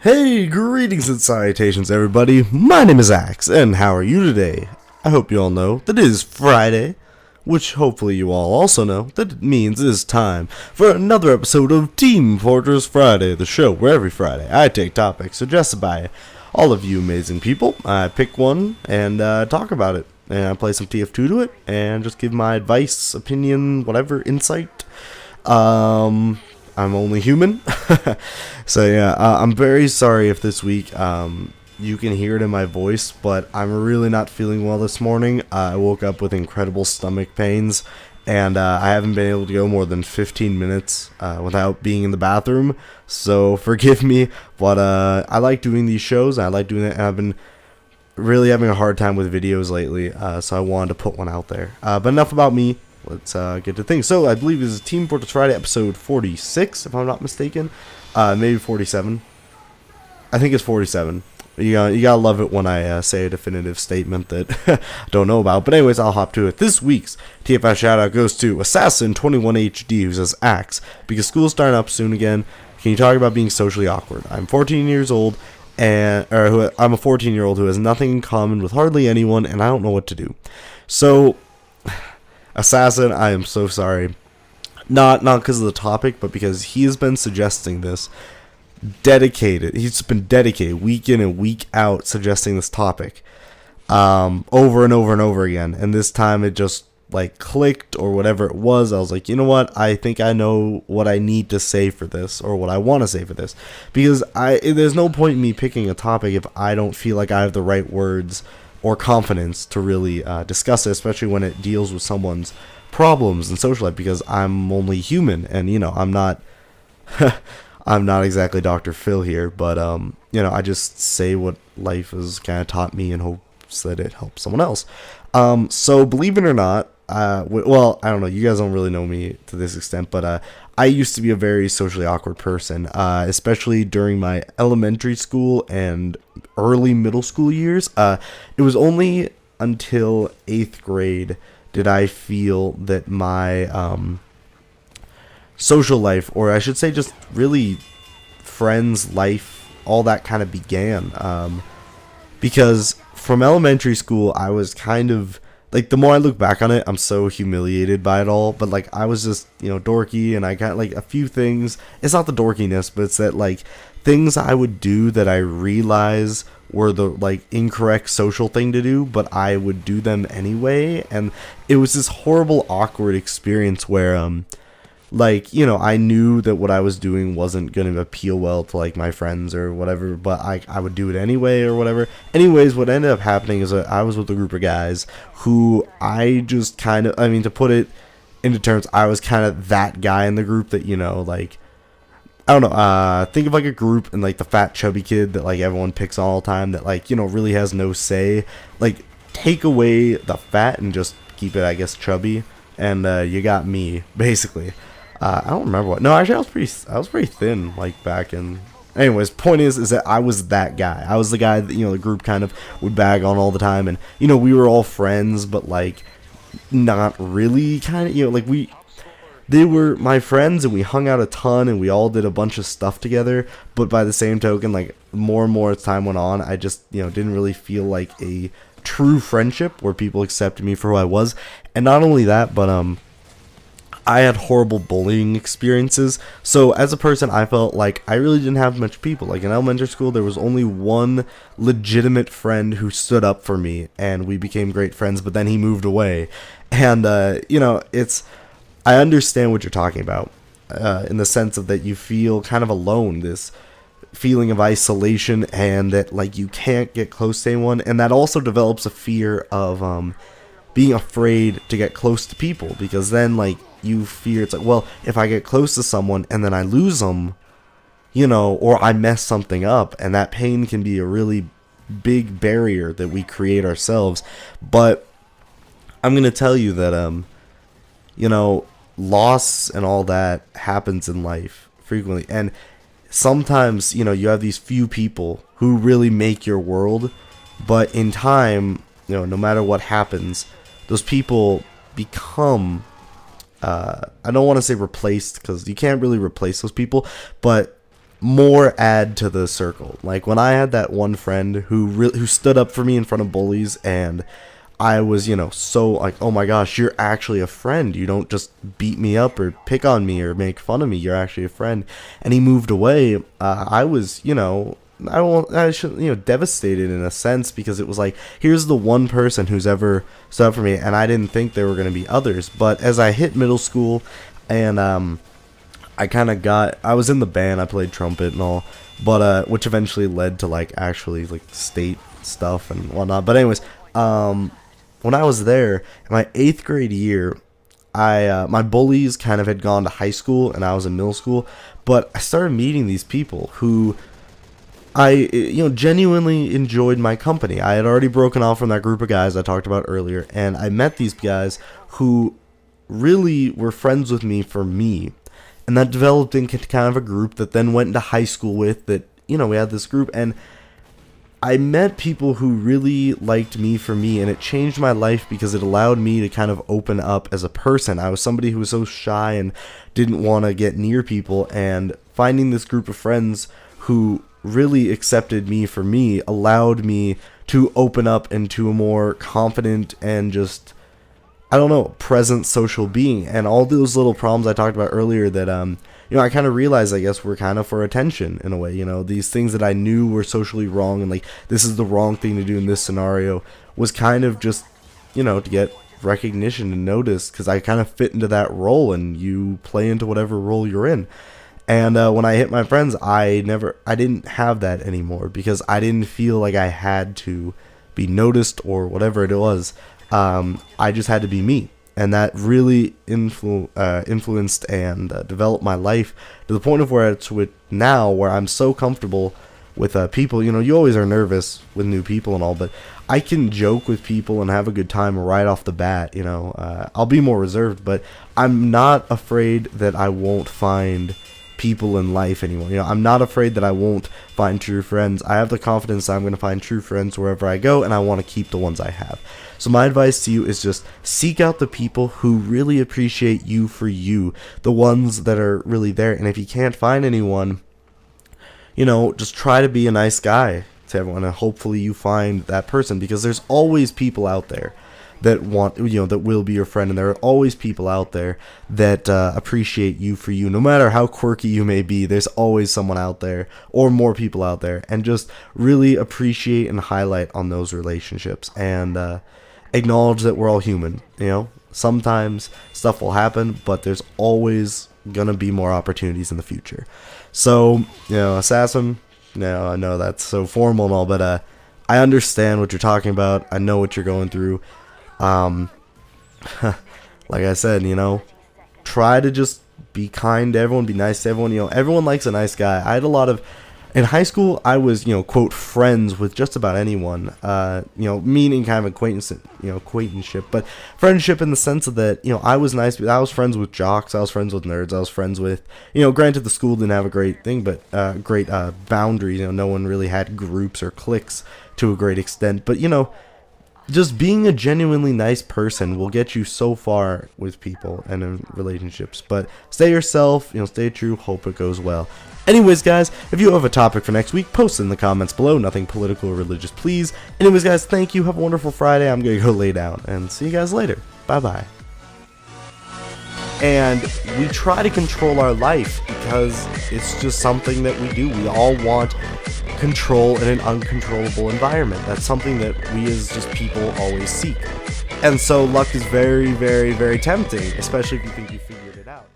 Hey, greetings and salutations, everybody. My name is Axe, and how are you today? I hope you all know that it is Friday, which hopefully you all also know that it means it is time for another episode of Team Fortress Friday, the show where every Friday I take topics suggested by all of you amazing people. I pick one and talk about it, and I play some TF2 to it, and just give my advice, opinion, whatever, insight. I'm only human. So yeah, I'm very sorry if this week you can hear it in my voice, but I'm really not feeling well this morning. I woke up with incredible stomach pains, and I haven't been able to go more than 15 minutes without being in the bathroom. So forgive me, but I like doing these shows. I like doing it, and I've been really having a hard time with videos lately, so I wanted to put one out there. But enough about me. Let's get to things. So I believe this is Team Fortress Friday episode 46, if I'm not mistaken. Maybe 47. I think it's 47. You gotta love it when I say a definitive statement that I don't know about. But anyways, I'll hop to it. This week's TFS shoutout goes to Assassin21HD, who says, Axe, because school's starting up soon again. Can you talk about being socially awkward? I'm 14 years old, I'm a 14-year-old who has nothing in common with hardly anyone, and I don't know what to do. So, Assassin, I am so sorry. Not because of the topic, but because he has been suggesting this. He's been dedicated week in and week out suggesting this topic over and over and over again. And this time it just clicked or whatever it was. I was like, you know what? I think I know what I need to say for this, or what I want to say for this, because there's no point in me picking a topic if I don't feel like I have the right words or confidence to really discuss it, especially when it deals with someone's problems and social life, because I'm only human, and I'm not I'm not exactly Dr. Phil here, but I just say what life has kind of taught me in hopes that it helps someone else. So believe it or not, well, I don't know, you guys don't really know me to this extent, but I used to be a very socially awkward person, especially during my elementary school and early middle school years. It was only until 8th grade did I feel that my social life, or I should say just really friends life, all that kind of began. Because from elementary school, I was kind of the more I look back on it, I'm so humiliated by it all. But I was just dorky, and I got a few things. It's not the dorkiness, but it's that things I would do that I realize were the incorrect social thing to do, but I would do them anyway. And it was this horrible, awkward experience where I knew that what I was doing wasn't going to appeal well to my friends or whatever, but I would do it anyway or whatever. Anyways, what ended up happening is that I was with a group of guys who I just kind of, to put it into terms, I was kind of that guy in the group that, I don't know, think of a group and the fat chubby kid that everyone picks on all the time that really has no say. Take away the fat and just keep it, I guess, chubby, and you got me, basically. I don't remember what. No, actually, I was pretty thin, back in. Anyways, point is that I was that guy. I was the guy that the group kind of would bag on all the time, and we were all friends, but not really, kind of. They were my friends, and we hung out a ton, and we all did a bunch of stuff together. But by the same token, more and more as time went on, I just didn't really feel like a true friendship where people accepted me for who I was. And not only that, but I had horrible bullying experiences. So as a person, I felt like I really didn't have much people. In elementary school, there was only one legitimate friend who stood up for me, and we became great friends, but then he moved away. And I understand what you're talking about, in the sense of that you feel kind of alone, this feeling of isolation, and that you can't get close to anyone, and that also develops a fear of being afraid to get close to people, because then you fear it's well, if I get close to someone and then I lose them, or I mess something up, and that pain can be a really big barrier that we create ourselves. But I'm gonna tell you that loss and all that happens in life frequently, and sometimes you have these few people who really make your world, but in time, no matter what happens, those people become I don't want to say replaced, because you can't really replace those people, but more add to the circle. Like when I had that one friend who stood up for me in front of bullies, and I was, so like, oh my gosh, you're actually a friend. You don't just beat me up or pick on me or make fun of me. You're actually a friend. And he moved away. I was, devastated in a sense, because it was like, here's the one person who's ever stood up for me, and I didn't think there were going to be others. But as I hit middle school, and I was in the band, I played trumpet and all, but which eventually led to like actually like state stuff and whatnot. But anyways, when I was there in my 8th grade year, my bullies kind of had gone to high school and I was in middle school, but I started meeting these people who I genuinely enjoyed my company. I had already broken off from that group of guys I talked about earlier, and I met these guys who really were friends with me for me. And that developed into kind of a group that then went into high school with that, we had this group, and I met people who really liked me for me, and it changed my life because it allowed me to kind of open up as a person. I was somebody who was so shy and didn't want to get near people, and finding this group of friends who really accepted me for me allowed me to open up into a more confident and just, present social being. And all those little problems I talked about earlier that, I kind of realized, I guess, were kind of for attention in a way. These things that I knew were socially wrong and like, this is the wrong thing to do in this scenario, was kind of just, to get recognition and notice, because I kind of fit into that role, and you play into whatever role you're in. And when I hit my friends, I didn't have that anymore, because I didn't feel like I had to be noticed or whatever it was. I just had to be me. And that really influenced and developed my life to the point of where it's with now, where I'm so comfortable with people. You always are nervous with new people and all, but I can joke with people and have a good time right off the bat. I'll be more reserved, but I'm not afraid that I won't find people in life anymore. I'm not afraid that I won't find true friends. I have the confidence that I'm going to find true friends wherever I go, and I want to keep the ones I have. So my advice to you is just seek out the people who really appreciate you for you, the ones that are really there. And if you can't find anyone, just try to be a nice guy to everyone, and hopefully you find that person, because there's always people out there that want, that will be your friend, and there are always people out there that appreciate you for you. No matter how quirky you may be, there's always someone out there, or more people out there, and just really appreciate and highlight on those relationships, and acknowledge that we're all human. Sometimes stuff will happen, but there's always gonna be more opportunities in the future. So, Assassin, I know that's so formal and all, but I understand what you're talking about. I know what you're going through. Like I said, try to just be kind to everyone, be nice to everyone. Everyone likes a nice guy. I had a lot of, in high school, I was, quote, friends with just about anyone, meaning kind of acquaintanceship, but friendship in the sense of that, I was nice. I was friends with jocks. I was friends with nerds. I was friends with, granted the school didn't have a great thing, but great boundaries. No one really had groups or cliques to a great extent, but, just being a genuinely nice person will get you so far with people and in relationships. But stay yourself, stay true, hope it goes well. Anyways, guys, if you have a topic for next week, post it in the comments below. Nothing political or religious, please. Anyways, guys, thank you. Have a wonderful Friday. I'm going to go lay down, and see you guys later. Bye-bye. And we try to control our life because it's just something that we do. We all want control in an uncontrollable environment. That's something that we as just people always seek. And so luck is very, very, very tempting, especially if you think you figured it out.